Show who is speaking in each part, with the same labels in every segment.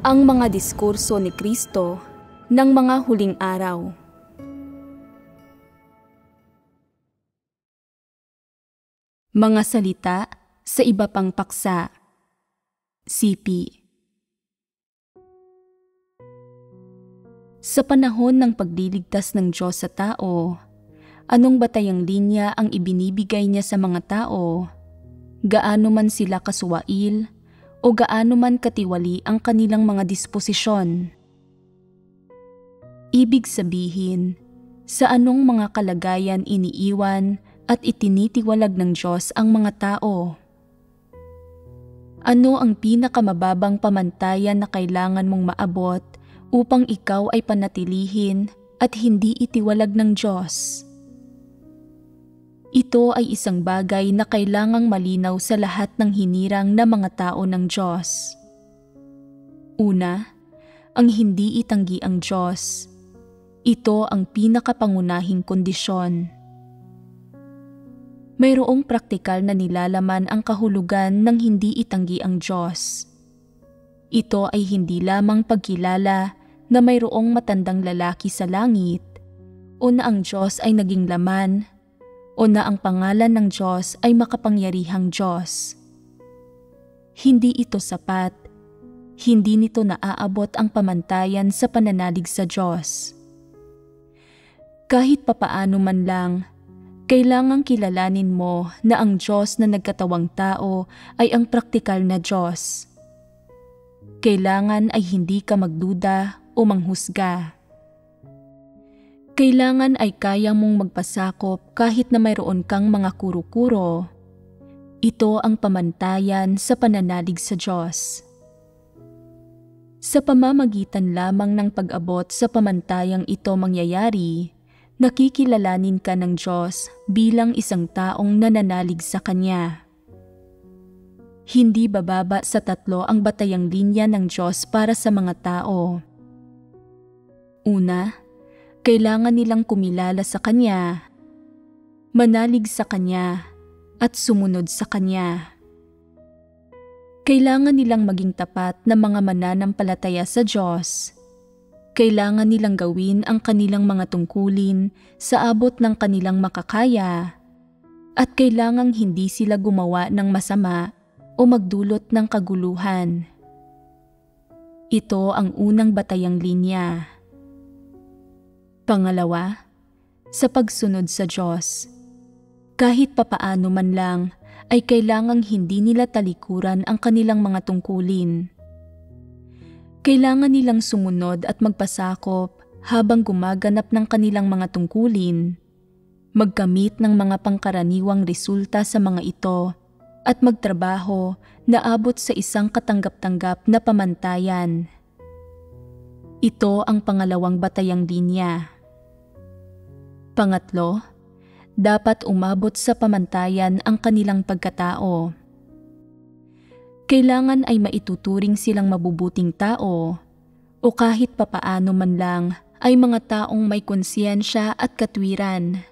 Speaker 1: Ang mga diskurso ni Kristo ng mga huling araw. Mga salita sa iba pang paksa. CP. Sa panahon ng pagliligtas ng Diyos sa tao, anong batayang linya ang ibinibigay niya sa mga tao? Gaano man sila kasuwail o gaano man katiwali ang kanilang mga disposisyon? Ibig sabihin, sa anong mga kalagayan iniiwan at itinitiwalag ng Diyos ang mga tao? Ano ang pinakamababang pamantayan na kailangan mong maabot upang ikaw ay panatilihin at hindi itiwalag ng Diyos? Ito ay isang bagay na kailangang malinaw sa lahat ng hinirang na mga tao ng Diyos. Una, ang hindi itanggi ang Diyos. Ito ang pinakapangunahing kondisyon. Mayroong praktikal na nilalaman ang kahulugan ng hindi itanggi ang Diyos. Ito ay hindi lamang pagkilala na mayroong matandang lalaki sa langit, o na ang Diyos ay naging laman, o na ang pangalan ng Diyos ay makapangyarihang Diyos. Hindi ito sapat. Hindi nito naaabot ang pamantayan sa pananalig sa Diyos. Kahit papaano man lang, kailangang kilalanin mo na ang Diyos na nagkatawang tao ay ang praktikal na Diyos. Kailangan ay hindi ka magduda o manghusga. Kailangan ay kaya mong magpasakop kahit na mayroon kang mga kuro-kuro. Ito ang pamantayan sa pananalig sa Diyos. Sa pamamagitan lamang ng pag-abot sa pamantayang ito mangyayari, nakikilalanin ka ng Diyos bilang isang taong nananalig sa Kanya. Hindi bababa sa 3 ang batayang linya ng Diyos para sa mga tao. Una, kailangan nilang kumilala sa Kanya, manalig sa Kanya, at sumunod sa Kanya. Kailangan nilang maging tapat na mga mananampalataya sa Diyos. Kailangan nilang gawin ang kanilang mga tungkulin sa abot ng kanilang makakaya, at kailangang hindi sila gumawa ng masama o magdulot ng kaguluhan. Ito ang unang batayang linya. Pangalawa, sa pagsunod sa Diyos. Kahit papaano man lang, ay kailangang hindi nila talikuran ang kanilang mga tungkulin. Kailangan nilang sumunod at magpasakop habang gumaganap ng kanilang mga tungkulin, magkamit ng mga pangkaraniwang resulta sa mga ito, at magtrabaho na abot sa isang katanggap-tanggap na pamantayan. Ito ang pangalawang batayang linya. Pangatlo, dapat umabot sa pamantayan ang kanilang pagkatao. Kailangan ay maituturing silang mabubuting tao, o kahit papaano man lang ay mga taong may konsyensya at katwiran.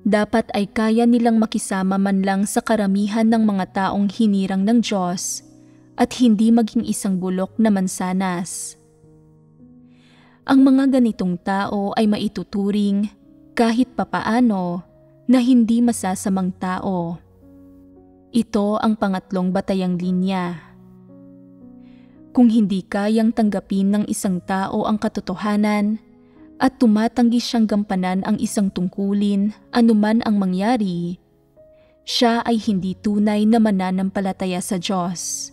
Speaker 1: Dapat ay kaya nilang makisama man lang sa karamihan ng mga taong hinirang ng Diyos at hindi maging isang bulok na mansanas. Ang mga ganitong tao ay maituturing kahit papaano na hindi masasamang tao. Ito ang pangatlong batayang linya. Kung hindi kayang tanggapin ng isang tao ang katotohanan at tumatanggi siyang gampanan ang isang tungkulin anuman ang mangyari, siya ay hindi tunay na mananampalataya sa Diyos.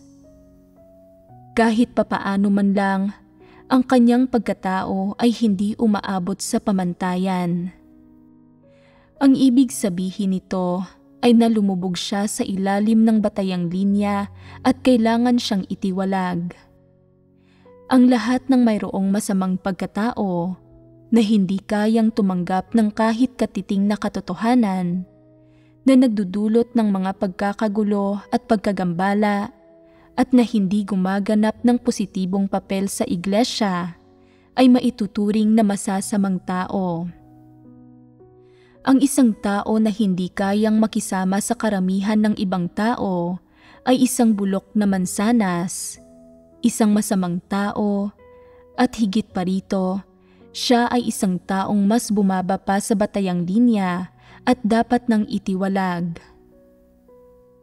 Speaker 1: Kahit papaano man lang, ang kanyang pagkatao ay hindi umaabot sa pamantayan. Ang ibig sabihin nito ay nalumubog siya sa ilalim ng batayang linya at kailangan siyang itiwalag. Ang lahat ng mayroong masamang pagkatao na hindi kayang tumanggap ng kahit katiting na katotohanan, na nagdudulot ng mga pagkakagulo at pagkagambala, at na hindi gumaganap ng positibong papel sa iglesia, ay maituturing na masasamang tao. Ang isang tao na hindi kayang makisama sa karamihan ng ibang tao ay isang bulok na mansanas. isang masamang tao, at higit pa rito, siya ay isang taong mas bumaba pa sa batayang linya at dapat nang itiwalag.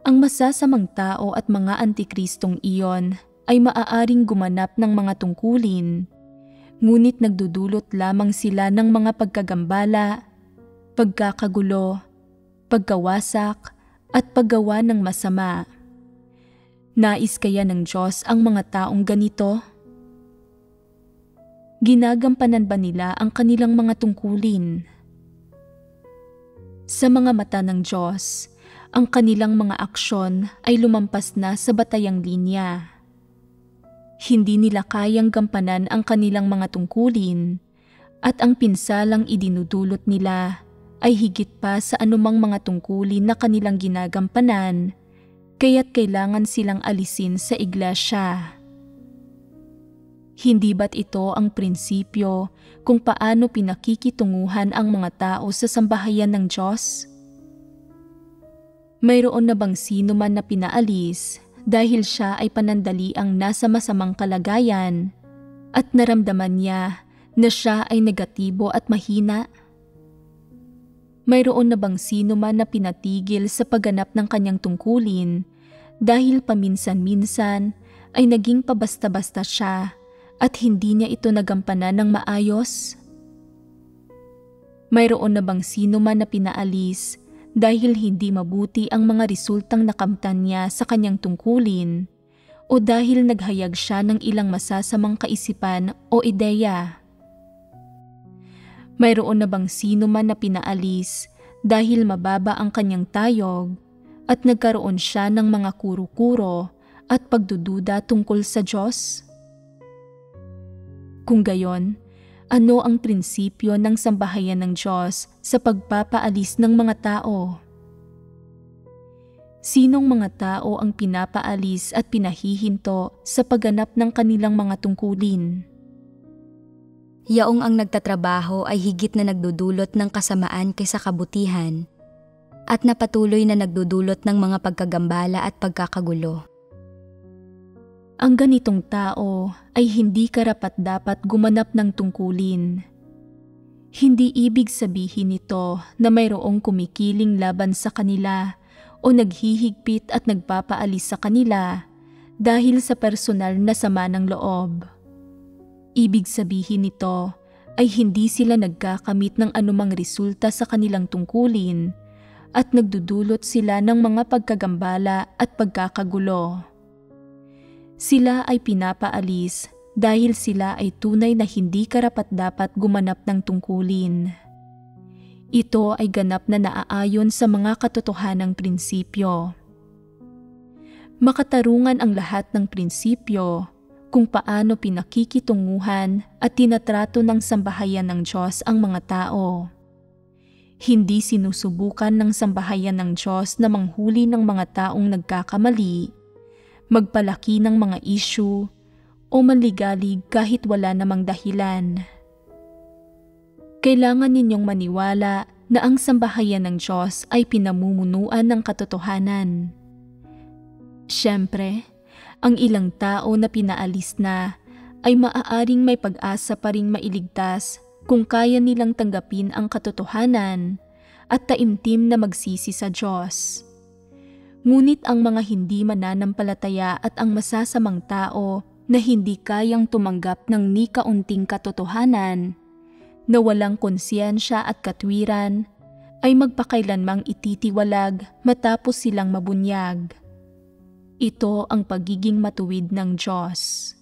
Speaker 1: Ang masasamang tao at mga antikristong iyon ay maaaring gumanap ng mga tungkulin, ngunit nagdudulot lamang sila ng mga pagkagambala, pagkakagulo, pagkawasak, at paggawa ng masama. Nais kaya ng Diyos ang mga taong ganito? Ginagampanan ba nila ang kanilang mga tungkulin? Sa mga mata ng Diyos, ang kanilang mga aksyon ay lumampas na sa batayang linya. Hindi nila kayang gampanan ang kanilang mga tungkulin at ang pinsalang idinudulot nila ay higit pa sa anumang mga tungkulin na kanilang ginagampanan, kaya't kailangan silang alisin sa iglesia. Hindi ba't ito ang prinsipyo kung paano pinakikitunguhan ang mga tao sa sambahayan ng Diyos? Mayroon na bang sino man na pinaalis dahil siya ay panandaliang nasa masamang kalagayan at naramdaman niya na siya ay negatibo at mahina? Mayroon na bang sino man na pinatigil sa pagganap ng kanyang tungkulin dahil paminsan-minsan ay naging pabasta-basta siya at hindi niya ito nagampanan ng maayos? Mayroon na bang sino man na pinaalis dahil hindi mabuti ang mga resultang nakamtan niya sa kanyang tungkulin o dahil naghayag siya ng ilang masasamang kaisipan o ideya? Mayroon na bang sino man na pinaalis dahil mababa ang kanyang tayog at nagkaroon siya ng mga kuro-kuro at pagdududa tungkol sa Diyos? Kung gayon, ano ang prinsipyo ng sambahayan ng Diyos sa pagpapaalis ng mga tao? Sinong mga tao ang pinapaalis at pinahihinto sa pagganap ng kanilang mga tungkulin?
Speaker 2: Yaong ang nagtatrabaho ay higit na nagdudulot ng kasamaan kaysa kabutihan at napatuloy na nagdudulot ng mga pagkagambala at pagkakagulo.
Speaker 1: Ang ganitong tao ay hindi karapat-dapat gumanap ng tungkulin. Hindi ibig sabihin nito na mayroong kumikiling laban sa kanila o naghihigpit at nagpapaalis sa kanila dahil sa personal na sama ng loob. Ibig sabihin nito ay hindi sila nagkakamit ng anumang resulta sa kanilang tungkulin at nagdudulot sila ng mga pagkagambala at pagkakagulo. Sila ay pinapaalis dahil sila ay tunay na hindi karapat-dapat gumanap ng tungkulin. Ito ay ganap na naaayon sa mga katotohanang prinsipyo. Makatarungan ang lahat ng prinsipyo kung paano pinakikitunguhan at tinatrato ng sambahayan ng Diyos ang mga tao. Hindi sinusubukan ng sambahayan ng Diyos na manghuli ng mga taong nagkakamali, magpalaki ng mga issue, o manligalig kahit wala namang dahilan. Kailangan ninyong maniwala na ang sambahayan ng Diyos ay pinamumunuan ng katotohanan. Siyempre, ang ilang tao na pinaalis na ay maaaring may pag-asa pa ring mailigtas kung kaya nilang tanggapin ang katotohanan at taimtim na magsisi sa Diyos. Ngunit ang mga hindi mananampalataya at ang masasamang tao na hindi kayang tumanggap ng ni kaunting katotohanan, na walang konsyensya at katwiran, ay magpakailanmang ititiwalag matapos silang mabunyag. Ito ang pagiging matuwid ng Diyos.